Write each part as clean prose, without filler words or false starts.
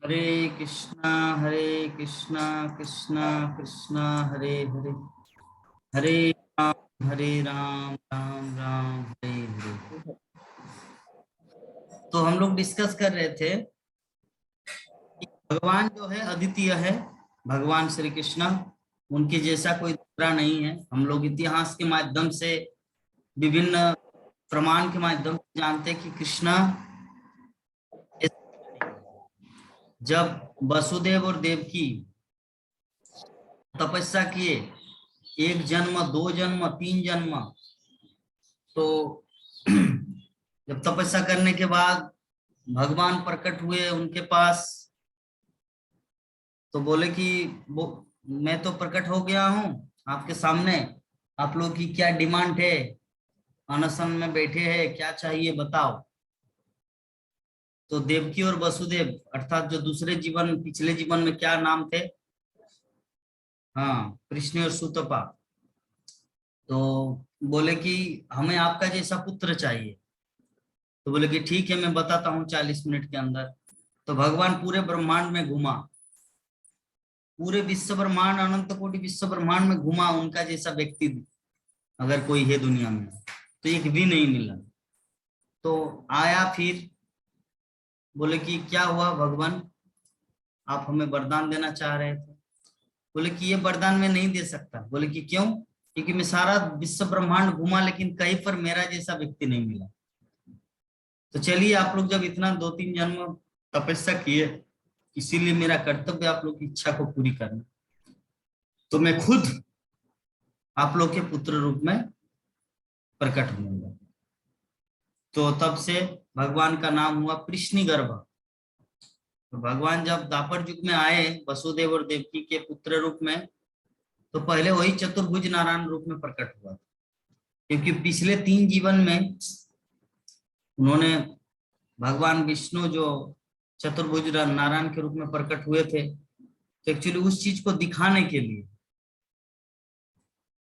हरे कृष्णा कृष्णा कृष्णा हरे हरे, हरे हरे राम राम राम हरे हरे। तो हम लोग डिस्कस कर रहे थे कि भगवान जो है अद्वितीय है। भगवान श्री कृष्ण, उनके जैसा कोई दूसरा नहीं है। हम लोग इतिहास के माध्यम से, विभिन्न प्रमाण के माध्यम से जानते हैं कि कृष्ण जब वसुदेव और देवकी तपस्या किए, एक जन्म, दो जन्म, तीन जन्म, तो जब तपस्या करने के बाद भगवान प्रकट हुए उनके पास, तो बोले कि वो मैं तो प्रकट हो गया हूँ आपके सामने, आप लोग की क्या डिमांड है, अनशन में बैठे हैं, क्या चाहिए बताओ। तो देवकी और वसुदेव, अर्थात जो दूसरे जीवन, पिछले जीवन में क्या नाम थे, हाँ, कृष्ण और सुतपा, तो बोले कि हमें आपका जैसा पुत्र चाहिए। तो बोले कि ठीक है, मैं बताता हूँ 40 मिनट के अंदर। तो भगवान पूरे ब्रह्मांड में घुमा, पूरे विश्व ब्रह्मांड, अनंत कोटि विश्व ब्रह्मांड में घुमा, उनका जैसा व्यक्ति अगर कोई है दुनिया में तो एक भी नहीं मिला। तो आया फिर, बोले कि क्या हुआ भगवान, आप हमें वरदान देना चाह रहे थे। बोले कि ये वरदान मैं नहीं दे सकता। बोले कि क्यों? क्योंकि मैं सारा विश्व ब्रह्मांड घुमा, लेकिन कहीं पर मेरा जैसा व्यक्ति नहीं मिला। तो चलिए, आप लोग जब इतना 2-3 जन्म तपस्या किए, इसीलिए मेरा कर्तव्य आप लोग की इच्छा को पूरी करना। तो मैं खुद आप लोग के पुत्र रूप में प्रकट होऊंगा। तो तब से भगवान का नाम हुआ कृष्ण गर्भ। तो भगवान जब द्वापर युग में आए वसुदेव और देवकी के पुत्र रूप में, तो पहले वही चतुर्भुज नारायण रूप में प्रकट हुआ, क्योंकि पिछले 3 जीवन में उन्होंने, भगवान विष्णु जो चतुर्भुज नारायण के रूप में प्रकट हुए थे, तो एक्चुअली उस चीज को दिखाने के लिए,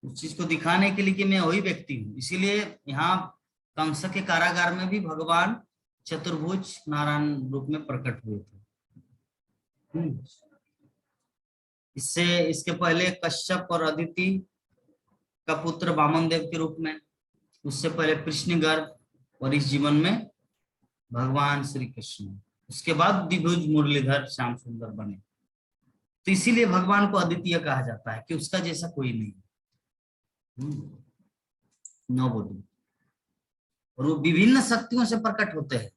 उस चीज को दिखाने के लिए कि मैं वही व्यक्ति हूँ, इसीलिए यहाँ कंस के कारागार में भी भगवान चतुर्भुज नारायण रूप में प्रकट हुए थे। इससे, इसके पहले कश्यप और अदिति का पुत्र वामन देव के रूप में, उससे पहले कृष्ण गर्भ, और इस जीवन में भगवान श्री कृष्ण, उसके बाद द्विभुज मुरलीधर श्याम सुंदर बने। तो इसीलिए भगवान को अद्वितीय कहा जाता है कि उसका जैसा कोई नहीं। नो बॉडी, और वो विभिन्न शक्तियों से प्रकट होते हैं।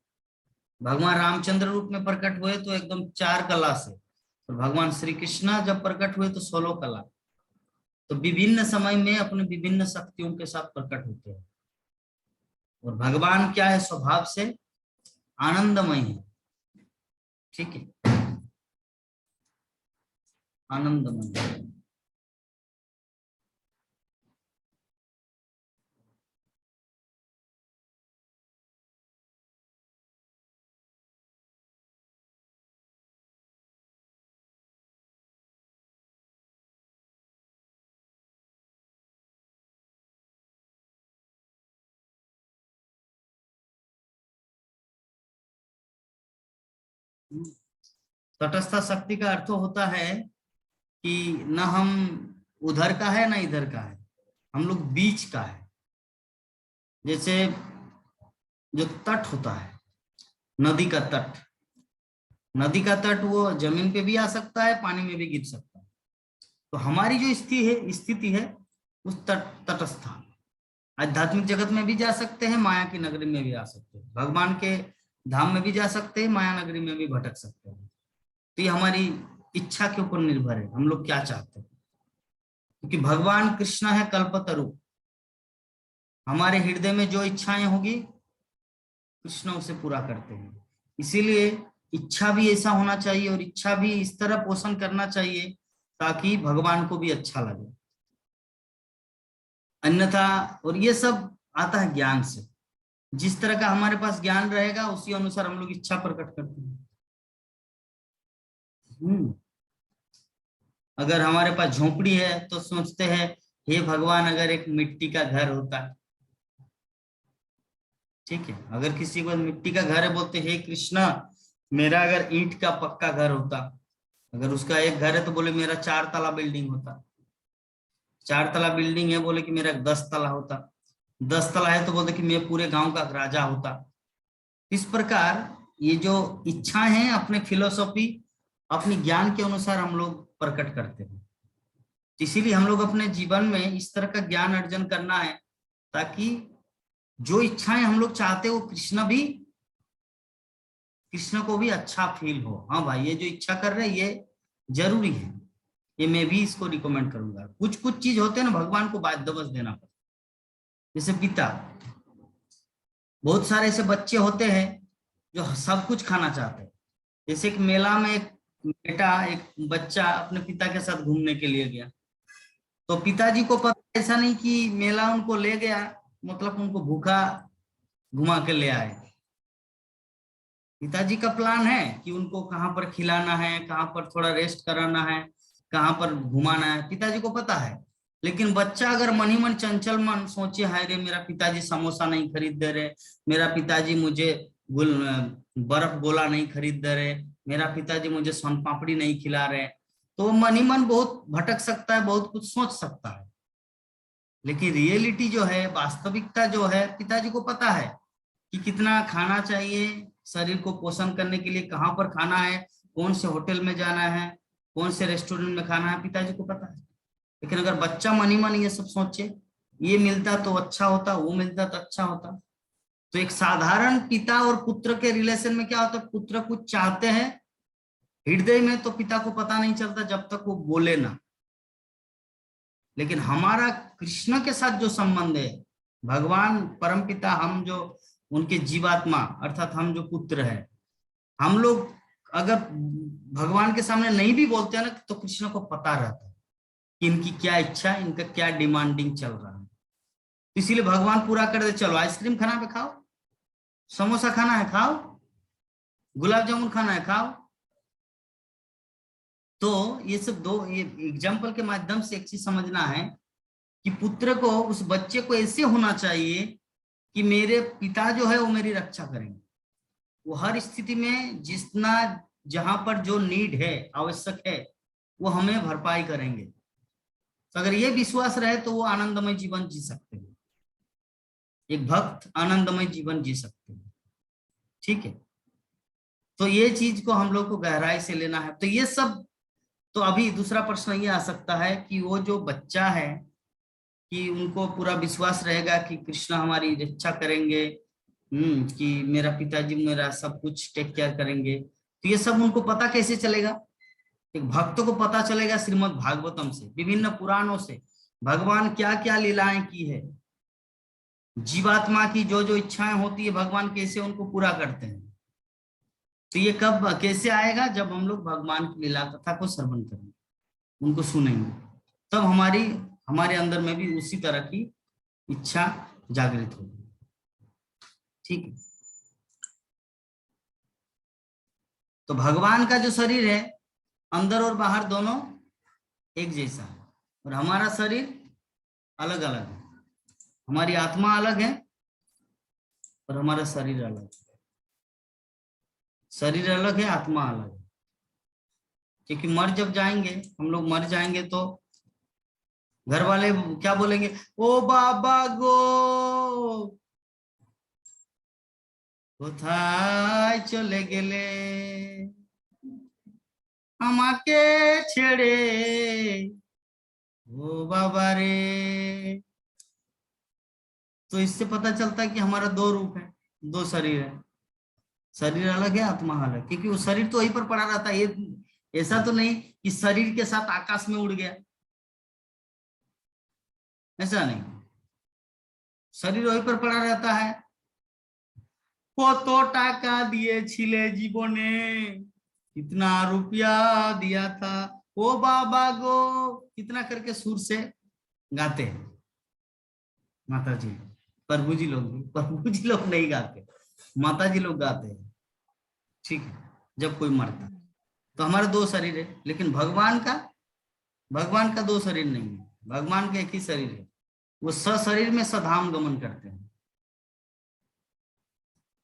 भगवान रामचंद्र रूप में प्रकट हुए तो एकदम 4 कला से, और भगवान श्री कृष्ण जब प्रकट हुए तो 16 कला। तो विभिन्न समय में अपने विभिन्न शक्तियों के साथ प्रकट होते हैं। और भगवान क्या है, स्वभाव से आनंदमय है। ठीक है, आनंदमय। तटस्थ शक्ति का अर्थ होता है कि न हम उधर का है, ना इधर का है, हम लोग बीच का है। जैसे जो तट होता है, नदी का तट, नदी का तट वो जमीन पे भी आ सकता है, पानी में भी गिर सकता है। तो हमारी जो स्थिति है उस तटस्थ, आध्यात्मिक जगत में भी जा सकते हैं, माया की नगरी में भी आ सकते हैं, भगवान के धाम में भी जा सकते हैं, माया नगरी में भी भटक सकते हैं। तो ये हमारी इच्छा के ऊपर निर्भर है, हम लोग क्या चाहते हैं। क्योंकि भगवान कृष्ण है कल्पतरु, हमारे हृदय में जो इच्छाएं होगी कृष्ण उसे पूरा करते हैं। इसीलिए इच्छा भी ऐसा होना चाहिए, और इच्छा भी इस तरह पोषण करना चाहिए ताकि भगवान को भी अच्छा लगे। अन्यथा, और ये सब आता है ज्ञान से, जिस तरह का हमारे पास ज्ञान रहेगा उसी अनुसार हम लोग इच्छा प्रकट करते हैं। अगर हमारे पास झोपड़ी है तो सोचते हैं, हे भगवान अगर एक मिट्टी का घर होता। ठीक है, अगर किसी को मिट्टी का घर है, बोलते हे कृष्णा मेरा अगर ईंट का पक्का घर होता, अगर उसका एक घर है तो बोले मेरा 4 तला बिल्डिंग होता, 4 तला बिल्डिंग है बोले कि मेरा 10 तला होता, 10 तला है तो बोलते कि मैं पूरे गांव का राजा होता। इस प्रकार ये जो इच्छाएं हैं अपने फिलोसॉफी, अपनी ज्ञान के अनुसार हम लोग प्रकट करते हैं। इसीलिए हम लोग अपने जीवन में इस तरह का ज्ञान अर्जन करना है, ताकि जो इच्छाएं हम लोग चाहते हैं वो कृष्ण को भी अच्छा फील हो। हाँ भाई, ये जो इच्छा कर रहे हैं ये जरूरी है, ये मैं भी इसको रिकमेंड करूंगा। कुछ कुछ चीज होते हैं ना, भगवान को बाध्यवश देना पड़ता है। जैसे पिता, बहुत सारे ऐसे बच्चे होते हैं जो सब कुछ खाना चाहते हैं। जैसे एक मेला में एक बेटा, एक बच्चा अपने पिता के साथ घूमने के लिए गया, तो पिताजी को पता, ऐसा नहीं कि मेला उनको ले गया मतलब उनको भूखा घुमा के ले आए। पिताजी का प्लान है कि उनको कहाँ पर खिलाना है, कहाँ पर थोड़ा रेस्ट कराना है, कहाँ पर घुमाना है, पिताजी को पता है। लेकिन बच्चा अगर मन ही मन, चंचल मन सोचे, हाय रे मेरा पिताजी समोसा नहीं खरीद दे रहे, मेरा पिताजी मुझे बर्फ गोला नहीं खरीद दे रहे, मेरा पिताजी मुझे सोन पापड़ी नहीं खिला रहे, तो मन ही मन बहुत भटक सकता है, बहुत कुछ सोच सकता है। लेकिन रियलिटी जो है, वास्तविकता जो है, पिताजी को पता है कि कितना खाना चाहिए, शरीर को पोषण करने के लिए कहाँ पर खाना है, कौन से होटल में जाना है, कौन से रेस्टोरेंट में खाना है, पिताजी को पता है। लेकिन अगर बच्चा मन ही मन ये सब सोचे, ये मिलता तो अच्छा होता, वो मिलता तो अच्छा होता। तो एक साधारण पिता और पुत्र के रिलेशन में क्या होता है, पुत्र कुछ चाहते हैं हृदय में, तो पिता को पता नहीं चलता जब तक वो बोले ना। लेकिन हमारा कृष्ण के साथ जो संबंध है, भगवान परमपिता, हम जो उनके जीवात्मा अर्थात हम जो पुत्र है, हम लोग अगर भगवान के सामने नहीं भी बोलते हैं ना, तो कृष्ण को पता रहता है कि इनकी क्या इच्छा है, इनका क्या डिमांडिंग चल रहा है। इसीलिए भगवान पूरा कर दे, चलो आइसक्रीम खाना है खाओ, समोसा खाना है खाओ, गुलाब जामुन खाना है खाओ। तो ये सब दो, ये एग्जाम्पल के माध्यम से एक चीज समझना है कि पुत्र को, उस बच्चे को ऐसे होना चाहिए कि मेरे पिता जो है वो मेरी रक्षा करेंगे। वो हर स्थिति में जितना, जहां पर जो नीड है, आवश्यक है, वो हमें भरपाई करेंगे। तो अगर ये विश्वास रहे तो वो आनंदमय जीवन जी सकते हैं, एक भक्त आनंदमय जीवन जी सकते हैं। ठीक है, तो ये चीज को हम लोग को गहराई से लेना है। तो ये सब, तो अभी दूसरा प्रश्न ये आ सकता है कि वो जो बच्चा है, कि उनको पूरा विश्वास रहेगा कि कृष्ण हमारी रक्षा करेंगे, कि मेरा पिताजी मेरा सब कुछ टेक केयर करेंगे, तो ये सब उनको पता कैसे चलेगा? एक भक्त को पता चलेगा श्रीमद् भागवतम से, विभिन्न पुराणों से, भगवान क्या क्या लीलाएं की है, जीवात्मा की जो जो इच्छाएं होती है भगवान कैसे उनको पूरा करते हैं। तो ये कब कैसे आएगा? जब हम लोग भगवान की लीला कथा को श्रवण करेंगे, उनको सुनेंगे, तब हमारे अंदर में भी उसी तरह की इच्छा जागृत होगी। ठीक है, तो भगवान का जो शरीर है, अंदर और बाहर दोनों एक जैसा है, और हमारा शरीर अलग अलग है। हमारी आत्मा अलग है और हमारा शरीर अलग है। शरीर अलग है, आत्मा अलग है। क्योंकि जब जाएंगे, हम लोग मर जाएंगे, तो घर वाले क्या बोलेंगे? ओ बाबा गो কোথায় চলে গেলে আমাকে ছেড়ে, ओ बाबा रे। तो इससे पता चलता है कि हमारा दो रूप है, दो शरीर है, शरीर अलग है, आत्मा अलग। क्योंकि वो शरीर तो वहीं पर पड़ा रहता है, ये ऐसा तो नहीं कि शरीर के साथ आकाश में उड़ गया, ऐसा नहीं, शरीर वहीं पर पड़ा रहता है। কত টাকা দিয়েছিলে জীবনে, कितना रुपया दिया था, ओ बाबा गो, कितना करके सुर से गाते हैं माता जी। प्रभु जी लोग नहीं गाते, माता जी लोग गाते हैं। ठीक है, जब कोई मरता, तो हमारे दो शरीर है, लेकिन भगवान का दो शरीर नहीं है, भगवान का एक ही शरीर है। वो सशरीर में सधाम गमन करते हैं।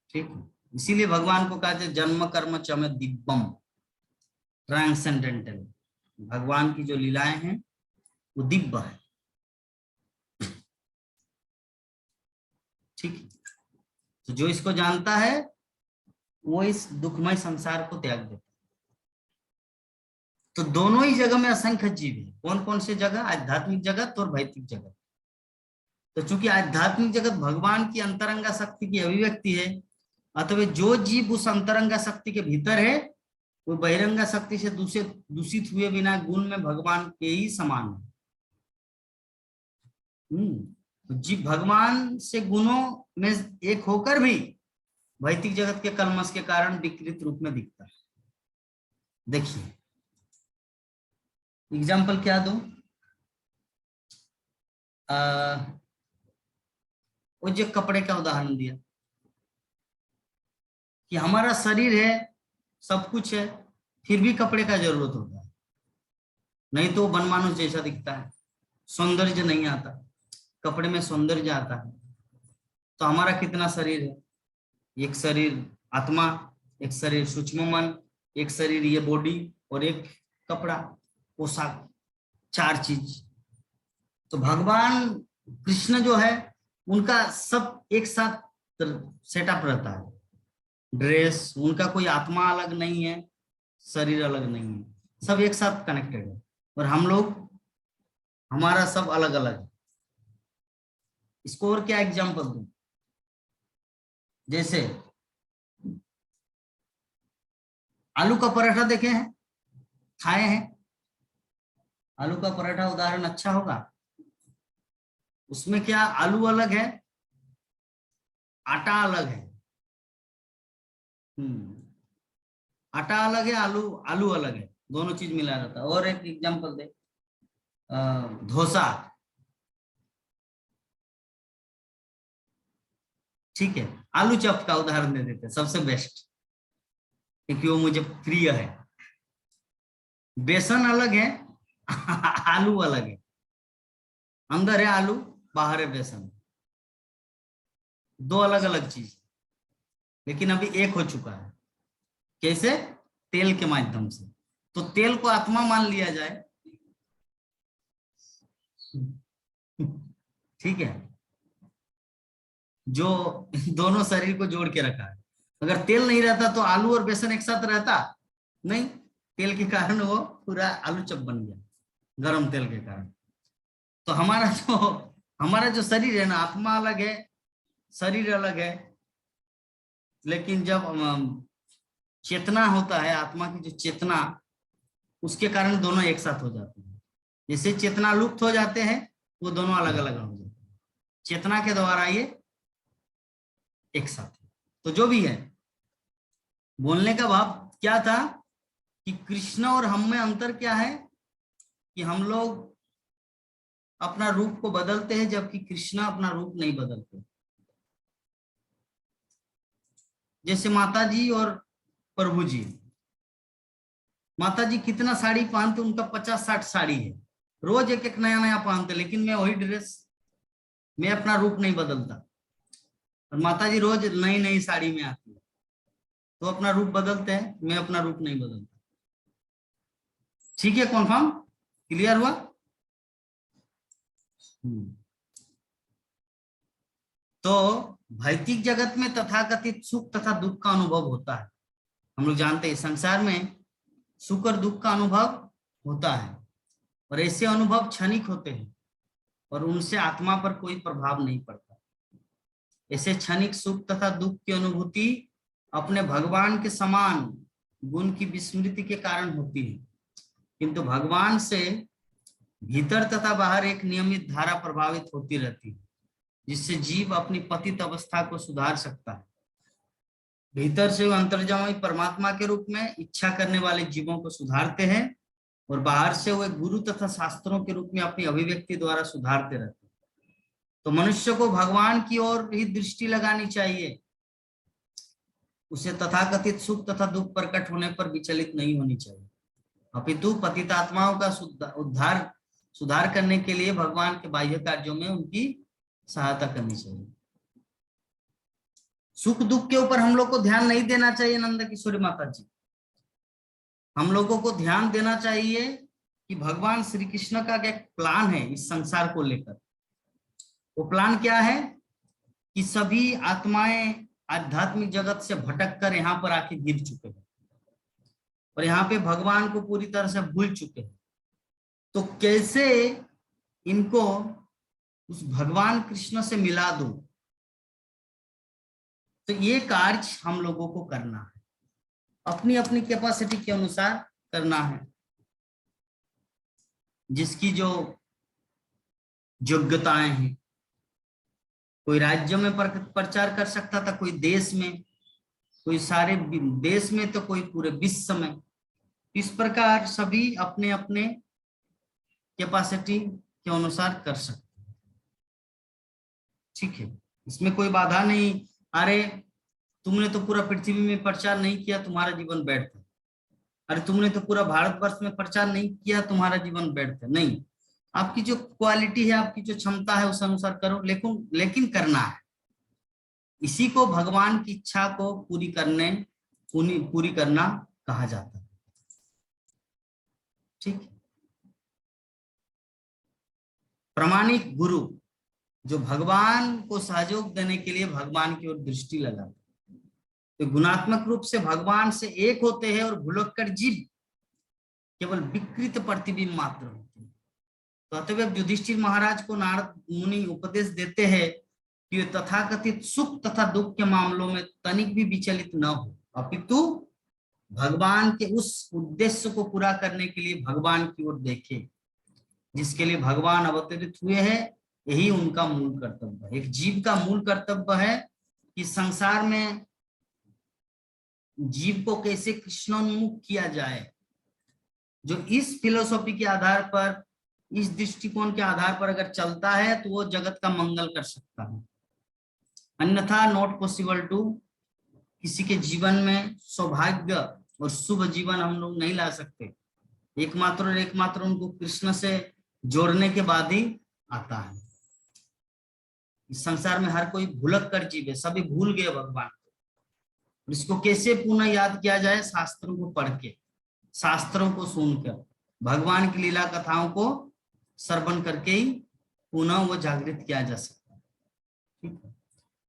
ठीक है, इसीलिए भगवान को कहते जन्म कर्म चम दिव्यम ट्रांसेंडेंटल। भगवान की जो लीलाएं हैं वो दिव्य है। ठीक है, तो जो इसको जानता है वो इस दुखमय संसार को त्याग देता है। तो दोनों ही जगह में असंख्य जीव है। कौन कौन से जगह? आध्यात्मिक जगत और भौतिक जगत। तो चूंकि आध्यात्मिक जगत भगवान की अंतरंगा शक्ति की अभिव्यक्ति है, अतः जो जीव उस अंतरंगा शक्ति के भीतर है वो बहिरंगा शक्ति से दूषित हुए बिना गुण में भगवान के ही समान है। जीव भगवान से गुणों में एक होकर भी भौतिक जगत के कलमश के कारण विकृत रूप में दिखता है। देखिए एग्जाम्पल क्या दूं? वो जो कपड़े का उदाहरण दिया कि हमारा शरीर है, सब कुछ है, फिर भी कपड़े का जरूरत होता है, नहीं तो बनमानुष जैसा दिखता है, सौंदर्य नहीं आता। कपड़े में सौंदर्य आता है। तो हमारा कितना शरीर है? एक शरीर आत्मा, एक शरीर सूक्ष्म मन, एक शरीर ये बॉडी, और एक कपड़ा, पोशाक, 4 चीज। तो भगवान कृष्ण जो है उनका सब एक साथ सेटअप रहता है। ड्रेस, उनका कोई आत्मा अलग नहीं है, शरीर अलग नहीं है, सब एक साथ कनेक्टेड है। और हम लोग, हमारा सब अलग अलग है। इसको और क्या एग्जांपल दूं? जैसे आलू का पराठा देखे हैं, खाए हैं? आलू का पराठा उदाहरण अच्छा होगा। उसमें क्या आलू अलग है, आटा अलग है। आटा अलग है, आलू आलू अलग है, दोनों चीज मिला रहता है। और एक एग्जांपल दे, डोसा। ठीक है, आलू चप का उदाहरण दे देते हैं, सबसे बेस्ट, क्योंकि वो मुझे प्रिय है। बेसन अलग है आलू अलग है। अंदर है आलू, बाहर है बेसन, दो अलग अलग चीज, लेकिन अभी एक हो चुका है। कैसे? तेल के माध्यम से। तो तेल को आत्मा मान लिया जाए, ठीक है, जो दोनों शरीर को जोड़ के रखा है। अगर तेल नहीं रहता तो आलू और बेसन एक साथ रहता नहीं, तेल के कारण वो पूरा आलू चप बन गया, गरम तेल के कारण। तो हमारा जो शरीर है ना, आत्मा अलग है, शरीर अलग है, लेकिन जब चेतना होता है, आत्मा की जो चेतना, उसके कारण दोनों एक साथ हो जाते हैं। जैसे चेतना लुप्त हो जाते हैं, वो दोनों अलग अलग हो जाते हैं, चेतना के द्वारा ये एक साथ है। तो जो भी है, बोलने का भाव क्या था कि कृष्ण और हम में अंतर क्या है कि हम लोग अपना रूप को बदलते हैं, जबकि कृष्ण अपना रूप नहीं बदलते। जैसे माता जी और प्रभु जी, माता जी कितना साड़ी पहनते, उनका 50-60 साड़ी है, रोज एक एक नया नया पहनते, लेकिन मैं वही ड्रेस, मैं अपना रूप नहीं बदलता। और माता जी रोज नई नई साड़ी में आती है, तो अपना रूप बदलते हैं, मैं अपना रूप नहीं बदलता। ठीक है, कन्फर्म, क्लियर हुआ? तो भौतिक जगत में तथाकथित सुख तथा दुख का अनुभव होता है। हम लोग जानते हैं संसार में सुख और दुख का अनुभव होता है, और ऐसे अनुभव क्षणिक होते हैं और उनसे आत्मा पर कोई प्रभाव नहीं पड़ता। ऐसे क्षणिक सुख तथा दुख की अनुभूति अपने भगवान के समान गुण की विस्मृति के कारण होती है, किंतु भगवान से भीतर तथा बाहर एक नियमित धारा प्रभावित होती रहती है, जिससे जीव अपनी पतित अवस्था को सुधार सकता है। भीतर से वो अंतर्जामी परमात्मा के रूप में इच्छा करने वाले जीवों को सुधारते हैं, और बाहर से वो गुरु तथा शास्त्रों के रूप में अपनी अभिव्यक्ति द्वारा सुधारते रहते हैं। तो मनुष्य को भगवान की ओर ही दृष्टि लगानी चाहिए, उसे तथाकथित सुख तथा दुख प्रकट होने पर विचलित नहीं होनी चाहिए, अपितु पतितात्माओं का सुधार करने के लिए भगवान के बाह्य कार्यों में उनकी सहायता करनी चाहिए। सुख दुख के ऊपर हम लोग को ध्यान नहीं देना चाहिए नंद किशोरी माता जी। हम लोगों को ध्यान देना चाहिए कि भगवान श्री कृष्ण का क्या प्लान है इस संसार को लेकर। वो प्लान क्या है कि सभी आत्माएं आध्यात्मिक जगत से भटक कर यहाँ पर आके गिर चुके हैं और यहाँ पे भगवान को पूरी तरह से भूल चुके हैं। तो कैसे इनको उस भगवान कृष्ण से मिला दो, तो ये कार्य हम लोगों को करना है, अपनी अपनी कैपेसिटी के अनुसार करना है। जिसकी जो योग्यताएं हैं, कोई राज्य में प्रचार कर सकता था, कोई देश में, कोई सारे देश में, तो कोई पूरे विश्व में। इस प्रकार सभी अपने अपने कैपेसिटी के अनुसार कर सकते हैं। ठीक है, इसमें कोई बाधा नहीं। अरे तुमने तो पूरा पृथ्वी में प्रचार नहीं किया, तुम्हारा जीवन व्यर्थ है। अरे तुमने तो पूरा भारतवर्ष में प्रचार नहीं किया, तुम्हारा जीवन व्यर्थ है। नहीं, आपकी जो क्वालिटी है, आपकी जो क्षमता है, उस अनुसार करो, लेकिन करना है। इसी को भगवान की इच्छा को पूरी करना कहा जाता है। ठीक। प्रामाणिक गुरु जो भगवान को सहयोग देने के लिए भगवान की ओर दृष्टि लगाते हैं, तो गुणात्मक रूप से भगवान से एक होते हैं और भुलक्कड़ जीव केवल विकृत प्रतिबिंब मात्र होते हैं। तो अतएव युधिष्ठिर महाराज को नारद मुनि उपदेश देते हैं कि वे तथाकथित सुख तथा दुख के मामलों में तनिक भी विचलित न हो, अपितु भगवान के उस उद्देश्य को पूरा करने के लिए भगवान की ओर देखें जिसके लिए भगवान अवतरित हुए हैं। यही उनका मूल कर्तव्य है। एक जीव का मूल कर्तव्य है कि संसार में जीव को कैसे कृष्णोन्मुख किया जाए। जो इस फिलोसॉफी के आधार पर, इस दृष्टिकोण के आधार पर अगर चलता है तो वो जगत का मंगल कर सकता है। अन्यथा नॉट पॉसिबल टू, किसी के जीवन में सौभाग्य और शुभ जीवन हम लोग नहीं ला सकते। एकमात्र और एकमात्र उनको कृष्ण से जोड़ने के बाद ही आता है। इस संसार में हर कोई भुलक्कड़ जीव है, सभी भूल गए भगवान को। इसको कैसे पुनः याद किया जाए? शास्त्रों को पढ़ के, शास्त्रों को सुनकर, भगवान की लीला कथाओं को श्रवण करके ही पुनः वो जागृत किया जा सकता है। ठीक है,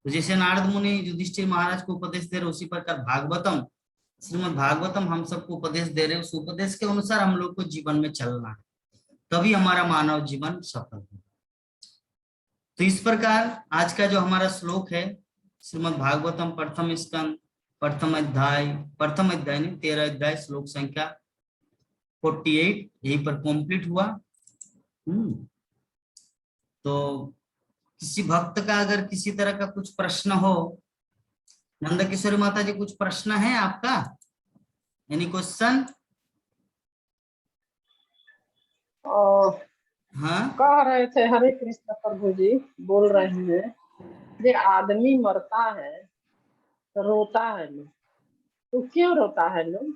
तो जैसे नारद मुनि युधिष्ठिर महाराज को उपदेश दे रहे, उसी प्रकार भागवतम, श्रीमद् भागवतम हम सबको उपदेश दे रहे। उस उपदेश के अनुसार हम लोग को जीवन में चलना है, तभी हमारा मानव जीवन सफल हो। तो इस प्रकार आज का जो हमारा श्लोक है, श्रीमद् भागवतम प्रथम स्कंद प्रथम अध्याय नहीं 13 अध्याय श्लोक संख्या 48 यहीं पर कंप्लीट हुआ। तो किसी भक्त का अगर किसी तरह का कुछ प्रश्न हो, नंद किशोरी माता जी कुछ प्रश्न है आपका? Any question? हाँ, कह रहे थे हरे कृष्ण प्रभु जी बोल रहे हैं, ये आदमी मरता है तो रोता है लोग, तो क्यों रोता है लोग?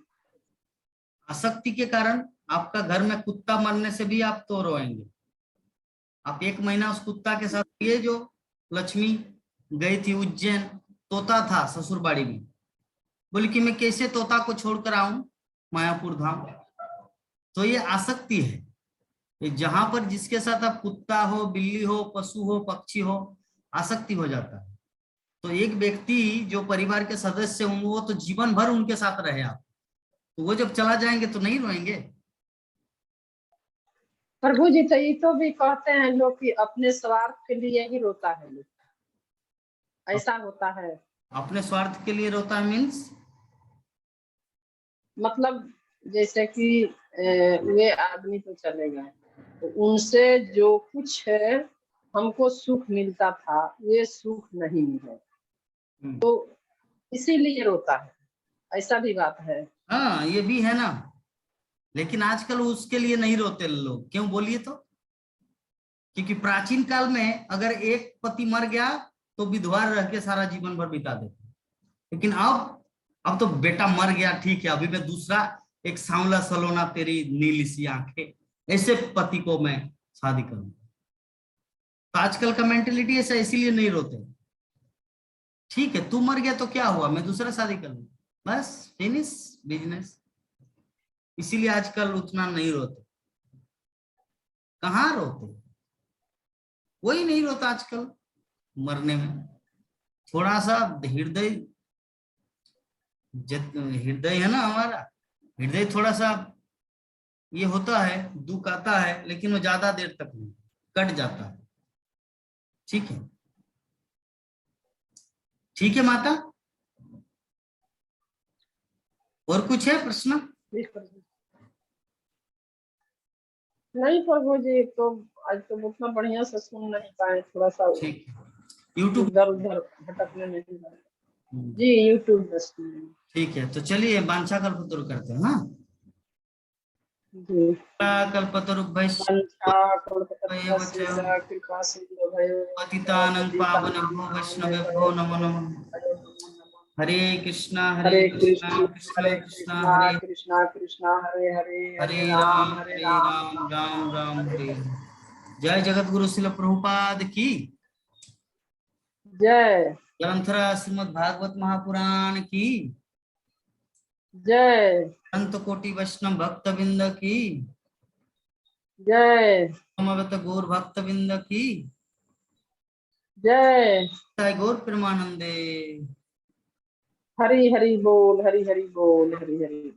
आसक्ति के कारण। आपका घर में कुत्ता मरने से भी आप तो रोएंगे। आप 1 महीना उस कुत्ता के साथ रहिए। जो लक्ष्मी गई थी उज्जैन, तोता था ससुरबाड़ी में, बोली कि मैं कैसे तोता को छोड़कर आऊं मायापुर धाम। तो ये आसक्ति है। जहां पर जिसके साथ आप कुत्ता हो, बिल्ली हो, पशु हो, पक्षी हो, आसक्ति हो जाता है। तो एक व्यक्ति जो परिवार के सदस्य होंगे वो तो जीवन भर उनके साथ रहे आप, तो वो जब चला जाएंगे तो नहीं रोएंगे? प्रभु जी तो ये तो भी कहते हैं लोग कि अपने स्वार्थ के लिए ही रोता है लोग, ऐसा होता है। अपने स्वार्थ के लिए रोता है मीन्स मतलब जैसे कि वे आदमी तो चले गए, तो उनसे जो कुछ है हमको सुख मिलता था, ये सुख नहीं मिले, तो इसीलिए रोता है, ऐसा भी बात है। हाँ, ये भी है ना। लेकिन आजकल उसके लिए नहीं रोते लोग। क्यों बोलिए तो? क्योंकि प्राचीन काल में अगर एक पति मर गया तो विधवा रह के सारा जीवन भर बिता देते। लेकिन अब तो बेटा मर गया, ठीक है, अभी मैं दूसरा एक सांवला सलोना तेरी नीली सी आंखें, ऐसे पति को मैं शादी करूंगा। तो आजकल का मेंटेलिटी ऐसा, इसीलिए नहीं रोते। ठीक है, तू मर गया तो क्या हुआ, मैं दूसरा शादी कर लूं, बस फिनिश बिजनेस। इसीलिए आजकल उतना नहीं रोते। कहाँ रोते, कोई नहीं रोता आजकल मरने में। थोड़ा सा हृदय, हृदय है ना हमारा, हृदय थोड़ा सा ये होता है, दुख आता है, लेकिन वो ज्यादा देर तक नहीं, कट जाता है। ठीक है, ठीक है माता, और कुछ है प्रश्न? ठीक प्रभु। नहीं प्रभु जी, तो आज तो उतना बढ़िया से सुन नहीं पाए, थोड़ा सा ठीक है, यूट्यूब। इधर उधर भटकने में भी लगा। जी यूट्यूब पे सुन रहे हैं। ठीक है, तो चलिए वांछा कल्पतरु करते हैं। हाँ, जी। कल्पतरुभ्यश्च वंशा कल्पतरुभ्यश्च कृपा सिन्धुभ्यो पतितानं पावनेभ्यो वैष्णवेभ्यो नमो नमः। हरे कृष्णा हरे कृष्णा कृष्णा हरे कृष्णा कृष्णा हरे कृष्णा कृष्णा हरे हरे हरे हरे हरे राम राम राम राम राम हरे हरे हरे। हरे। जय जगत गुरु शिल प्रभुपाद की। जय ग्रंथरा श्रीमद् भागवत महापुराण की। जय संत कोटि वैष्णव भक्त बिंद की। जय समवेत गौर भक्त बिंद की। जय। जय गौर प्रेमानंदे। हरि हरि बोल, हरि हरि बोल, हरि हरि।